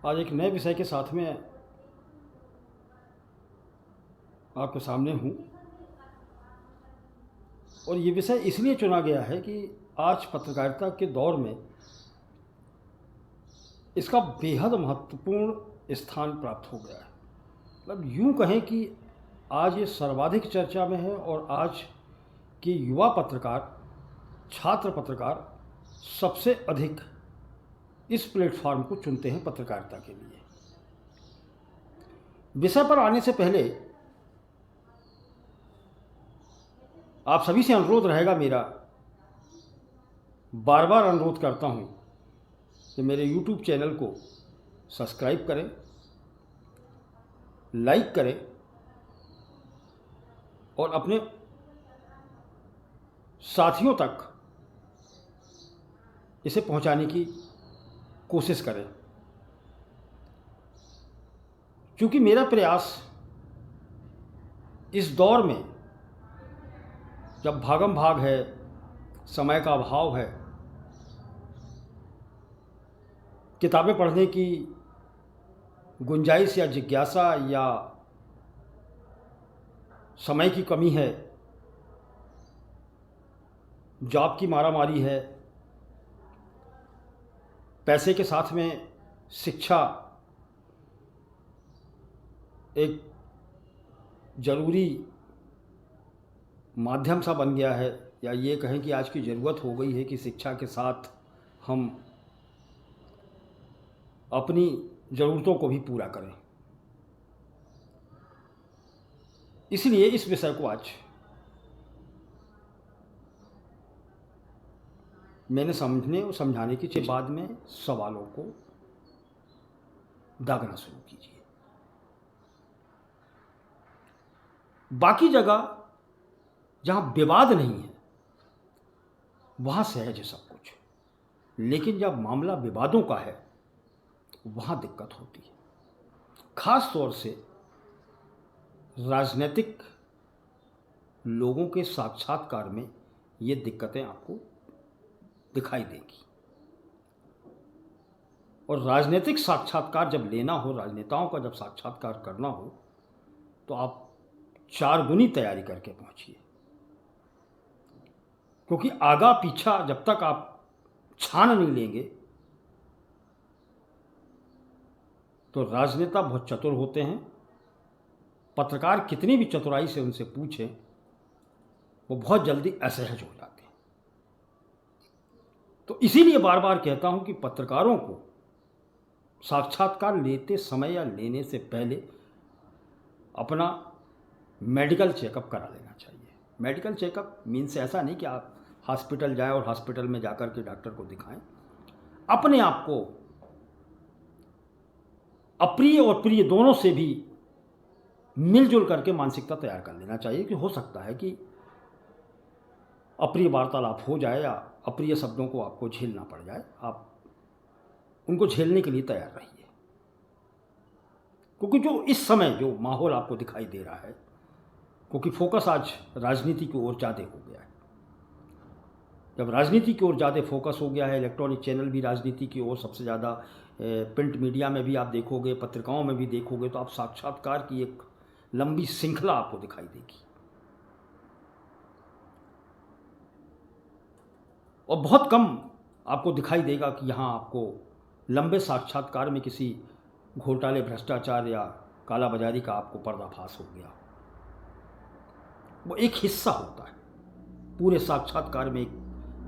आज एक नए विषय के साथ में आपके सामने हूँ। और ये विषय इसलिए चुना गया है कि आज पत्रकारिता के दौर में इसका बेहद महत्वपूर्ण स्थान प्राप्त हो गया है। मतलब यूँ कहें कि आज ये सर्वाधिक चर्चा में है और आज के युवा पत्रकार, छात्र पत्रकार सबसे अधिक इस प्लेटफॉर्म को चुनते हैं पत्रकारिता के लिए। विषय पर आने से पहले आप सभी से अनुरोध रहेगा मेरा, बार बार अनुरोध करता हूँ कि मेरे YouTube चैनल को सब्सक्राइब करें, लाइक करें और अपने साथियों तक इसे पहुंचाने की कोशिश करें। क्योंकि मेरा प्रयास इस दौर में, जब भागम भाग है, समय का अभाव है, किताबें पढ़ने की गुंजाइश या जिज्ञासा या समय की कमी है, जॉब की मारामारी है, पैसे के साथ में शिक्षा एक ज़रूरी माध्यम सा बन गया है, या ये कहें कि आज की ज़रूरत हो गई है कि शिक्षा के साथ हम अपनी ज़रूरतों को भी पूरा करें। इसलिए इस विषय को आज मैंने समझने और समझाने के बाद में सवालों को दागना शुरू कीजिए। बाकी जगह जहाँ विवाद नहीं है वहाँ सहज है सब कुछ, लेकिन जब मामला विवादों का है वहाँ दिक्कत होती है। खास तौर से राजनीतिक लोगों के साक्षात्कार में ये दिक्कतें आपको दिखाई देगी। और राजनीतिक साक्षात्कार जब लेना हो, राजनेताओं का जब साक्षात्कार करना हो, तो आप 4 गुनी तैयारी करके पहुंचिए। क्योंकि आगा पीछा जब तक आप छान नहीं लेंगे तो राजनेता बहुत चतुर होते हैं। पत्रकार कितनी भी चतुराई से उनसे पूछें, वो बहुत जल्दी असहज हो जाते हैं। तो इसीलिए बार बार कहता हूं कि पत्रकारों को साक्षात्कार लेते समय या लेने से पहले अपना मेडिकल चेकअप करा लेना चाहिए। मेडिकल चेकअप मीन्स ऐसा नहीं कि आप हॉस्पिटल जाएं और हॉस्पिटल में जाकर के डॉक्टर को दिखाएं। अपने आप को अप्रिय और प्रिय दोनों से भी मिलजुल करके मानसिकता तैयार कर लेना चाहिए कि हो सकता है कि अप्रिय वार्तालाप हो जाए या अप्रिय शब्दों को आपको झेलना पड़ जाए। आप उनको झेलने के लिए तैयार रहिए। क्योंकि जो इस समय जो माहौल आपको दिखाई दे रहा है, क्योंकि फोकस आज राजनीति की ओर ज़्यादा हो गया है। जब राजनीति की ओर ज़्यादा फोकस हो गया है, इलेक्ट्रॉनिक चैनल भी राजनीति की ओर सबसे ज़्यादा, प्रिंट मीडिया में भी आप देखोगे, पत्रिकाओं में भी देखोगे, तो आप साक्षात्कार की एक लंबी श्रृंखला आपको दिखाई देगी। और बहुत कम आपको दिखाई देगा कि यहाँ आपको लंबे साक्षात्कार में किसी घोटाले, भ्रष्टाचार या कालाबाजारी का आपको पर्दाफाश हो गया। वो एक हिस्सा होता है पूरे साक्षात्कार में।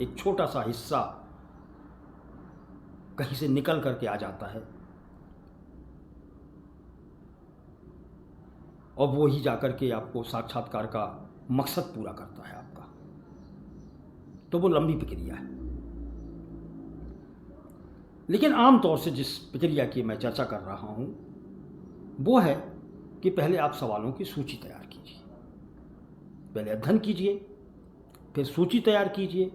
एक छोटा सा हिस्सा कहीं से निकल करके आ जाता है और वो ही जाकर के आपको साक्षात्कार का मकसद पूरा करता है आपका। तो वो लंबी प्रक्रिया है। लेकिन आमतौर से जिस प्रक्रिया की मैं चर्चा कर रहा हूं वो है कि पहले आप सवालों की सूची तैयार कीजिए। पहले अध्ययन कीजिए, फिर सूची तैयार कीजिए,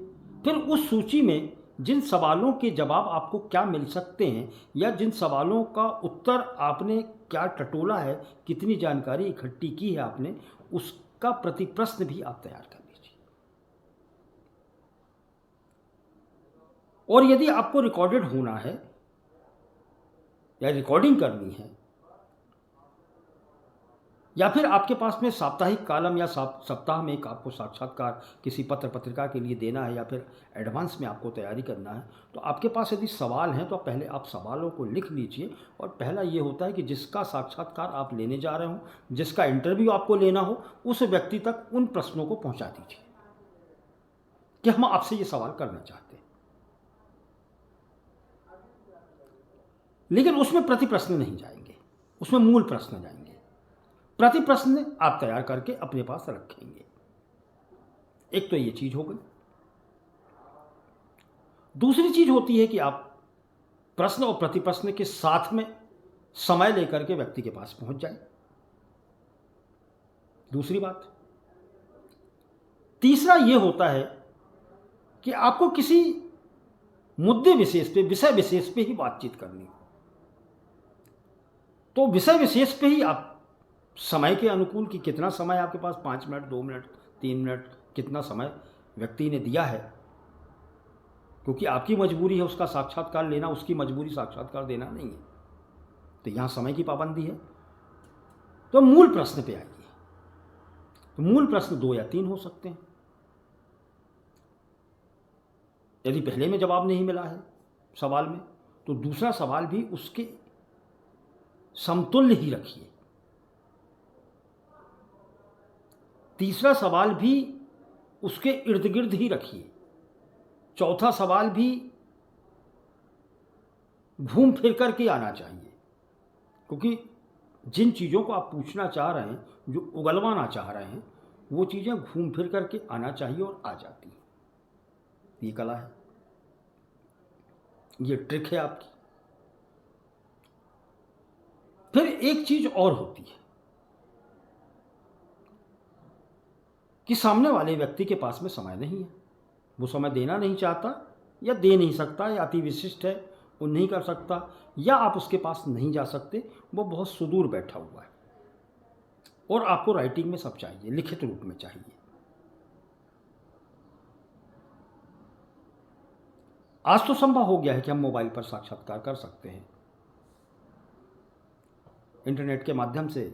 फिर उस सूची में जिन सवालों के जवाब आपको क्या मिल सकते हैं या जिन सवालों का उत्तर आपने क्या टटोला है, कितनी जानकारी इकट्ठी की है आपने, उसका प्रतिप्रश्न भी आप तैयार कर लीजिए। और यदि आपको रिकॉर्डेड होना है या रिकॉर्डिंग करनी है, या फिर आपके पास में साप्ताहिक कॉलम या सप्ताह में एक आपको साक्षात्कार किसी पत्र पत्रिका के लिए देना है, या फिर एडवांस में आपको तैयारी करना है, तो आपके पास यदि सवाल हैं तो पहले आप सवालों को लिख लीजिए। और पहला ये होता है कि जिसका साक्षात्कार आप लेने जा रहे हो, जिसका इंटरव्यू आपको लेना हो, उस व्यक्ति तक उन प्रश्नों को पहुंचा दीजिए कि हम आपसे ये सवाल करना चाहते हैं। लेकिन उसमें प्रति प्रश्न नहीं जाएंगे, उसमें मूल प्रश्न जाएंगे। प्रति प्रश्न आप तैयार करके अपने पास रखेंगे। एक तो ये चीज हो गई। दूसरी चीज होती है कि आप प्रश्न और प्रति प्रश्न के साथ में समय लेकर के व्यक्ति के पास पहुंच जाए। दूसरी बात। तीसरा यह होता है कि आपको किसी मुद्दे विशेष पे, विषय विशेष पे ही बातचीत करनी हो, तो विषय विशेष पे ही आप समय के अनुकूल कि कितना समय आपके पास, 5 मिनट, 2 मिनट, 3 मिनट, कितना समय व्यक्ति ने दिया है, क्योंकि आपकी मजबूरी है उसका साक्षात्कार लेना, उसकी मजबूरी साक्षात्कार देना नहीं है, तो यहां समय की पाबंदी है। तो मूल प्रश्न पे आइए। तो मूल प्रश्न 2 या 3 हो सकते हैं। यदि पहले में जवाब नहीं मिला है सवाल में, तो दूसरा सवाल भी उसके समतुल्य ही रखिए, तीसरा सवाल भी उसके इर्द गिर्द ही रखिए, चौथा सवाल भी घूम फिर करके आना चाहिए, क्योंकि जिन चीज़ों को आप पूछना चाह रहे हैं, जो उगलवाना चाह रहे हैं, वो चीज़ें घूम फिर करके आना चाहिए और आ जाती हैं। ये कला है, ये ट्रिक है आपकी। फिर एक चीज और होती है कि सामने वाले व्यक्ति के पास में समय नहीं है, वो समय देना नहीं चाहता, या दे नहीं सकता, या अति विशिष्ट है, वो नहीं कर सकता, या आप उसके पास नहीं जा सकते, वो बहुत सुदूर बैठा हुआ है और आपको राइटिंग में सब चाहिए, लिखित रूप में चाहिए। आज तो संभव हो गया है कि हम मोबाइल पर साक्षात्कार कर सकते हैं, इंटरनेट के माध्यम से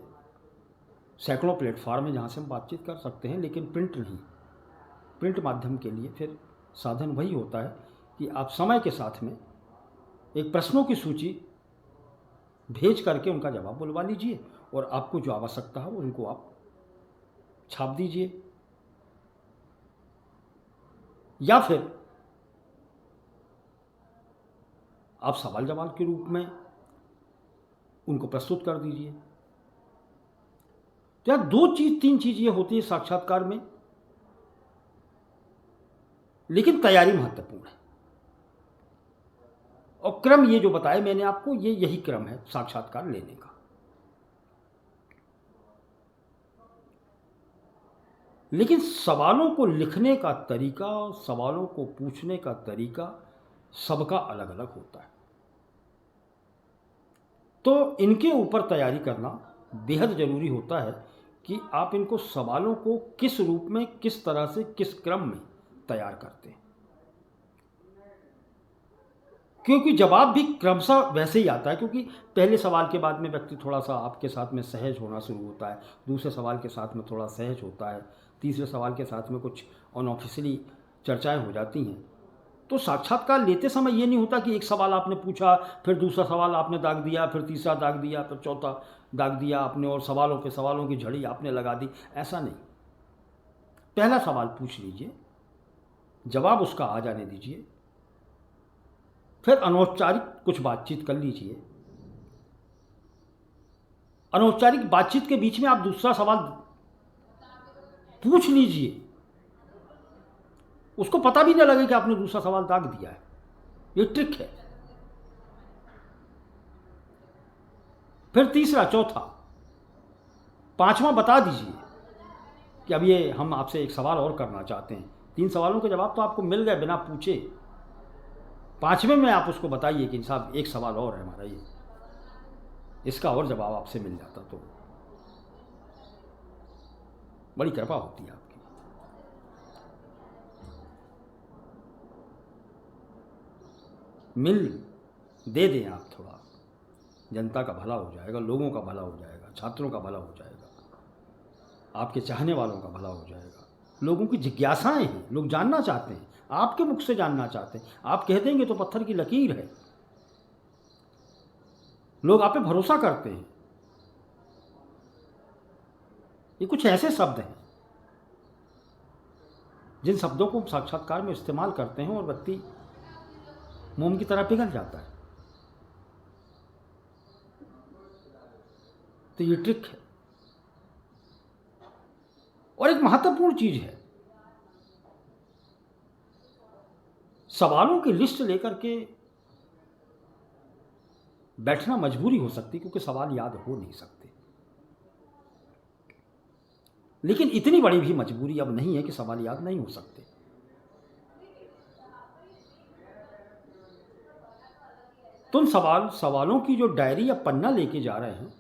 सैकड़ों प्लेटफॉर्म है जहाँ से हम बातचीत कर सकते हैं, लेकिन प्रिंट नहीं। प्रिंट माध्यम के लिए फिर साधन वही होता है कि आप समय के साथ में एक प्रश्नों की सूची भेज करके उनका जवाब बुलवा लीजिए, और आपको जो आवश्यकता है वो उनको आप छाप दीजिए, या फिर आप सवाल जवाब के रूप में उनको प्रस्तुत कर दीजिए। तो यार 3 चीज ये होती है साक्षात्कार में, लेकिन तैयारी महत्वपूर्ण है। और क्रम ये जो बताया मैंने आपको, ये यही क्रम है साक्षात्कार लेने का। लेकिन सवालों को लिखने का तरीका, सवालों को पूछने का तरीका सबका अलग अलग होता है, तो इनके ऊपर तैयारी करना बेहद जरूरी होता है कि आप इनको सवालों को किस रूप में, किस तरह से, किस क्रम में तैयार करते हैं, क्योंकि जवाब भी क्रमशः वैसे ही आता है। क्योंकि पहले सवाल के बाद में व्यक्ति थोड़ा सा आपके साथ में सहज होना शुरू होता है, दूसरे सवाल के साथ में थोड़ा सहज होता है, तीसरे सवाल के साथ में कुछ अनऑफिशियली चर्चाएं हो जाती हैं। तो साक्षात्कार लेते समय ये नहीं होता कि एक सवाल आपने पूछा, फिर दूसरा सवाल आपने दाग दिया, फिर तीसरा दाग दिया, फिर चौथा दाग दिया आपने, और सवालों पे सवालों की झड़ी आपने लगा दी। ऐसा नहीं। पहला सवाल पूछ लीजिए, जवाब उसका आ जाने दीजिए, फिर अनौपचारिक कुछ बातचीत कर लीजिए। अनौपचारिक बातचीत के बीच में आप दूसरा सवाल पूछ लीजिए, उसको पता भी नहीं लगे कि आपने दूसरा सवाल दाग दिया है। ये ट्रिक है। फिर तीसरा, चौथा, पांचवा बता दीजिए कि अब ये हम आपसे एक सवाल और करना चाहते हैं। 3 सवालों के जवाब तो आपको मिल गए बिना पूछे, 5वें में आप उसको बताइए कि साहब एक सवाल और है हमारा, ये इसका और जवाब आपसे मिल जाता तो बड़ी कृपा होती है आपकी। मिल दे दें आप थोड़ा, जनता का भला हो जाएगा, लोगों का भला हो जाएगा, छात्रों का भला हो जाएगा, आपके चाहने वालों का भला हो जाएगा। लोगों की जिज्ञासाएं हैं, लोग जानना चाहते हैं, आपके मुख से जानना चाहते हैं। आप कह देंगे तो पत्थर की लकीर है, लोग आप पे भरोसा करते हैं। ये कुछ ऐसे शब्द हैं जिन शब्दों को साक्षात्कार में इस्तेमाल करते हैं और व्यक्ति मोम की तरह पिघल जाता है। तो ये ट्रिक है। और एक महत्वपूर्ण चीज है, सवालों की लिस्ट लेकर के बैठना मजबूरी हो सकती, क्योंकि सवाल याद हो नहीं सकते। लेकिन इतनी बड़ी भी मजबूरी अब नहीं है कि सवाल याद नहीं हो सकते। तुम सवालों की जो डायरी या पन्ना लेके जा रहे हैं,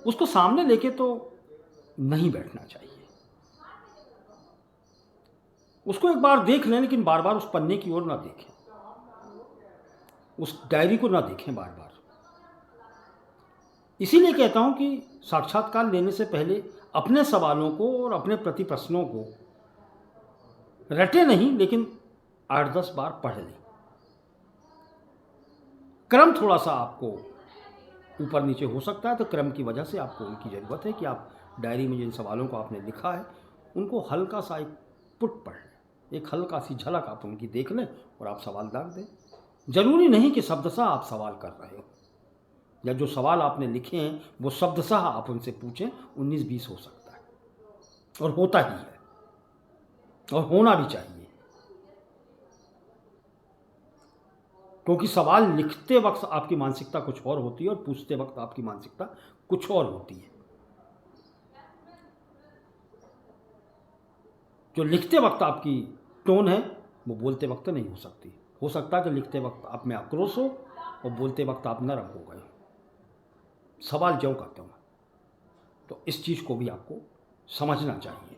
उसको सामने लेके तो नहीं बैठना चाहिए। उसको एक बार देख लें, लेकिन बार बार उस पन्ने की ओर ना देखें, उस डायरी को ना देखें बार बार। इसीलिए कहता हूं कि साक्षात्कार लेने से पहले अपने सवालों को और अपने प्रति प्रश्नों को रटे नहीं, लेकिन 8-10 बार पढ़ लें। क्रम थोड़ा सा आपको ऊपर नीचे हो सकता है, तो क्रम की वजह से आपको उनकी ज़रूरत है कि आप डायरी में जिन सवालों को आपने लिखा है उनको हल्का सा एक पुट पढ़ लें, एक हल्का सी झलक आप उनकी देख लें और आप सवाल दाग दें। जरूरी नहीं कि शब्दशः आप सवाल कर रहे हो, या जो सवाल आपने लिखे हैं वो शब्दशः आप उनसे पूछें। 19-20 हो सकता है, और होता ही है, और होना भी चाहिए। क्योंकि सवाल लिखते वक्त आपकी मानसिकता कुछ और होती है और पूछते वक्त आपकी मानसिकता कुछ और होती है। जो लिखते वक्त आपकी टोन है वो बोलते वक्त नहीं हो सकती। हो सकता है कि लिखते वक्त आप में आक्रोश हो और बोलते वक्त आप नरम हो गए, सवाल ज्यों का त्यों। तो इस चीज़ को भी आपको समझना चाहिए,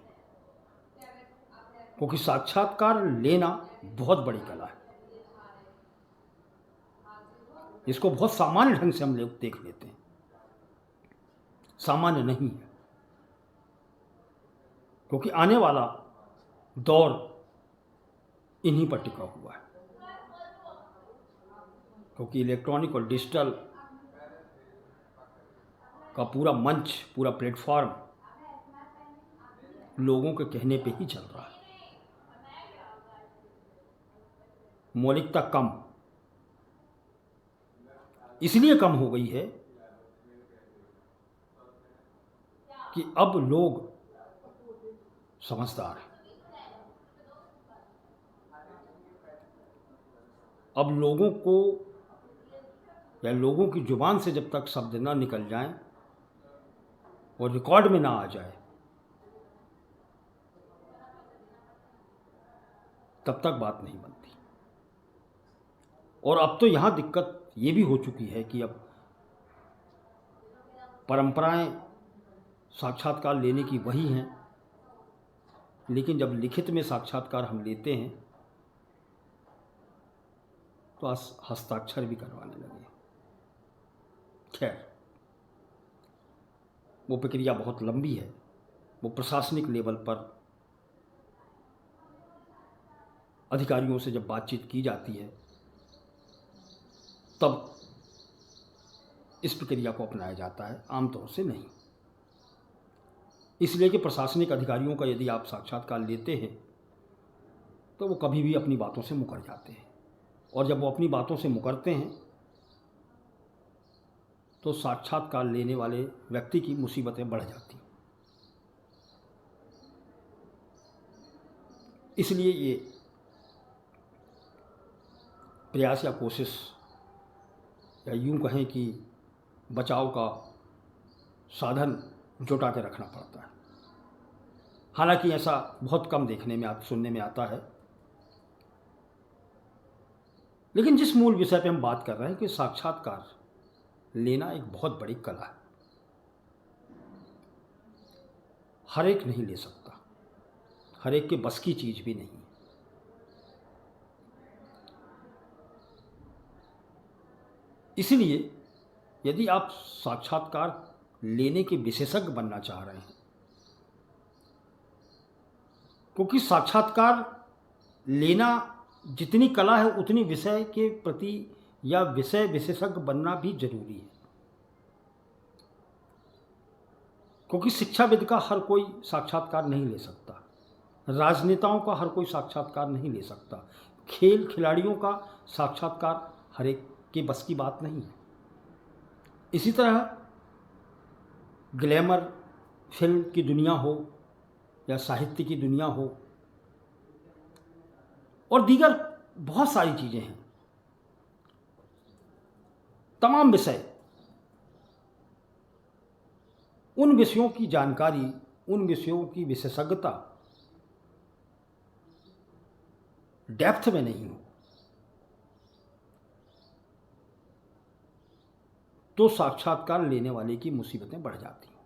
क्योंकि साक्षात्कार लेना बहुत बड़ी कला है। इसको बहुत सामान्य ढंग से हम लोग देख लेते हैं, सामान्य नहीं है। क्योंकि आने वाला दौर इन्हीं पर टिका हुआ है, क्योंकि इलेक्ट्रॉनिक और डिजिटल का पूरा मंच, पूरा प्लेटफॉर्म लोगों के कहने पे ही चल रहा है। मौलिकता कम इसलिए कम हो गई है कि अब लोग समझदार हैं। अब लोगों को, या लोगों की जुबान से जब तक शब्द ना निकल जाएं और रिकॉर्ड में ना आ जाए, तब तक बात नहीं बनती। और अब तो यहाँ दिक्कत ये भी हो चुकी है कि अब परंपराएं साक्षात्कार लेने की वही हैं, लेकिन जब लिखित में साक्षात्कार हम लेते हैं तो हस्ताक्षर भी करवाने लगे। खैर, वो प्रक्रिया बहुत लंबी है। वो प्रशासनिक लेवल पर अधिकारियों से जब बातचीत की जाती है तब इस प्रक्रिया को अपनाया जाता है, आमतौर से नहीं। इसलिए कि प्रशासनिक अधिकारियों का यदि आप साक्षात्कार लेते हैं तो वो कभी भी अपनी बातों से मुकर जाते हैं, और जब वो अपनी बातों से मुकरते हैं तो साक्षात्कार लेने वाले व्यक्ति की मुसीबतें बढ़ जाती हैं। इसलिए ये प्रयास या कोशिश, या यूं कहें कि बचाव का साधन जुटा के रखना पड़ता है। हालांकि ऐसा बहुत कम देखने में सुनने में आता है, लेकिन जिस मूल विषय पे हम बात कर रहे हैं कि साक्षात्कार लेना एक बहुत बड़ी कला है, हर एक नहीं ले सकता, हर एक के बस की चीज़ भी नहीं। इसलिए यदि आप साक्षात्कार लेने के विशेषज्ञ बनना चाह रहे हैं, क्योंकि साक्षात्कार लेना जितनी कला है उतनी विषय के प्रति या विषय विशेषज्ञ बनना भी जरूरी है। क्योंकि शिक्षाविद का हर कोई साक्षात्कार नहीं ले सकता, राजनेताओं का हर कोई साक्षात्कार नहीं ले सकता, खेल खिलाड़ियों का साक्षात्कार हर एक के बस की बात नहीं है। इसी तरह ग्लैमर फिल्म की दुनिया हो या साहित्य की दुनिया हो और दीगर बहुत सारी चीज़ें हैं, तमाम विषय, उन विषयों की जानकारी, उन विषयों की विशेषज्ञता डेप्थ में नहीं हो तो साक्षात्कार लेने वाले की मुसीबतें बढ़ जाती हैं।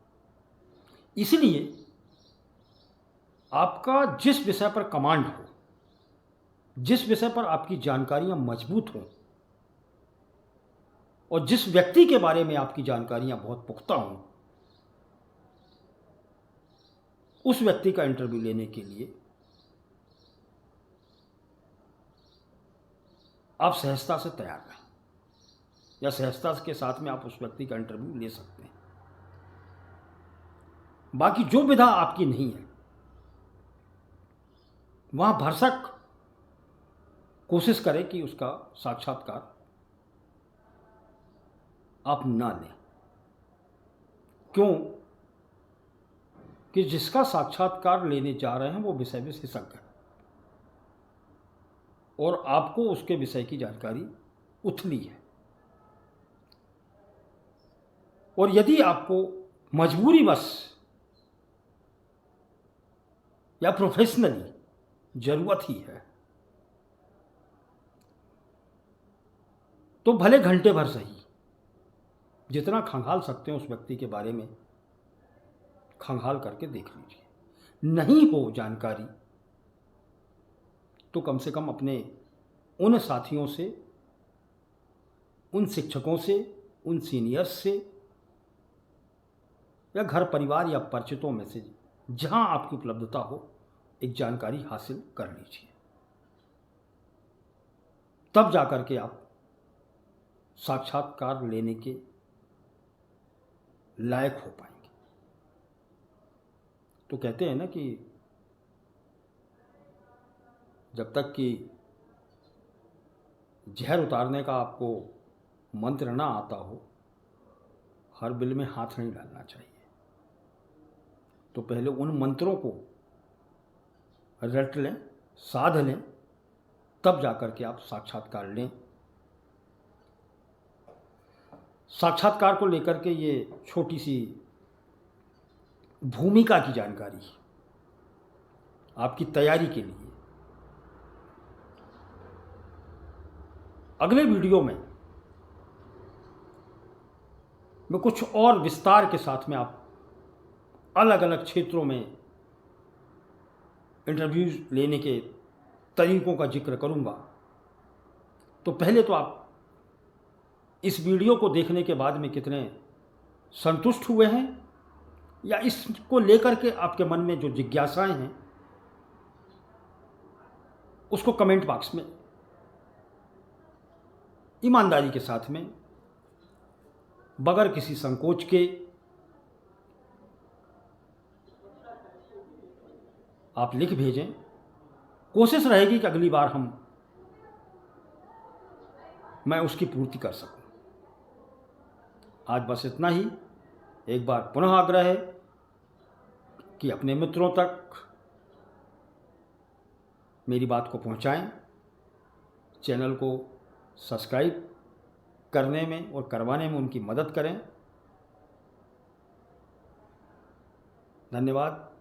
इसलिए आपका जिस विषय पर कमांड हो, जिस विषय पर आपकी जानकारियां मजबूत हों और जिस व्यक्ति के बारे में आपकी जानकारियां बहुत पुख्ता हों, उस व्यक्ति का इंटरव्यू लेने के लिए आप सहजता से तैयार रहें या सहजता के साथ में आप उस व्यक्ति का इंटरव्यू ले सकते हैं। बाकी जो विधा आपकी नहीं है वहां भरसक कोशिश करें कि उसका साक्षात्कार आप ना लें। क्यों? कि जिसका साक्षात्कार लेने जा रहे हैं वो विषय विशेषज्ञ है और आपको उसके विषय की जानकारी उथली है। और यदि आपको मजबूरीवश या प्रोफेशनली जरूरत ही है तो भले घंटे भर सही, जितना खंगाल सकते हैं उस व्यक्ति के बारे में खंगाल करके देख लीजिए। नहीं हो जानकारी तो कम से कम अपने उन साथियों से, उन शिक्षकों से, उन सीनियर्स से या घर परिवार या परिचितों में से जहां आपकी उपलब्धता हो एक जानकारी हासिल कर लीजिए। तब जाकर के आप साक्षात्कार लेने के लायक हो पाएंगे। तो कहते हैं ना कि जब तक कि जहर उतारने का आपको मंत्र ना आता हो, हर बिल में हाथ नहीं डालना चाहिए। तो पहले उन मंत्रों को रट लें, साध लें, तब जाकर के आप साक्षात्कार लें। साक्षात्कार को लेकर के ये छोटी सी भूमिका की जानकारी आपकी तैयारी के लिए। अगले वीडियो में मैं कुछ और विस्तार के साथ में आप अलग अलग क्षेत्रों में इंटरव्यूज लेने के तरीकों का जिक्र करूंगा। तो पहले तो आप इस वीडियो को देखने के बाद में कितने संतुष्ट हुए हैं या इसको लेकर के आपके मन में जो जिज्ञासाएं हैं उसको कमेंट बॉक्स में ईमानदारी के साथ में बगैर किसी संकोच के आप लिख भेजें। कोशिश रहेगी कि अगली बार मैं उसकी पूर्ति कर सकूं। आज बस इतना ही। एक बार पुनः आग्रह है कि अपने मित्रों तक मेरी बात को पहुंचाएं, चैनल को सब्सक्राइब करने में और करवाने में उनकी मदद करें। धन्यवाद।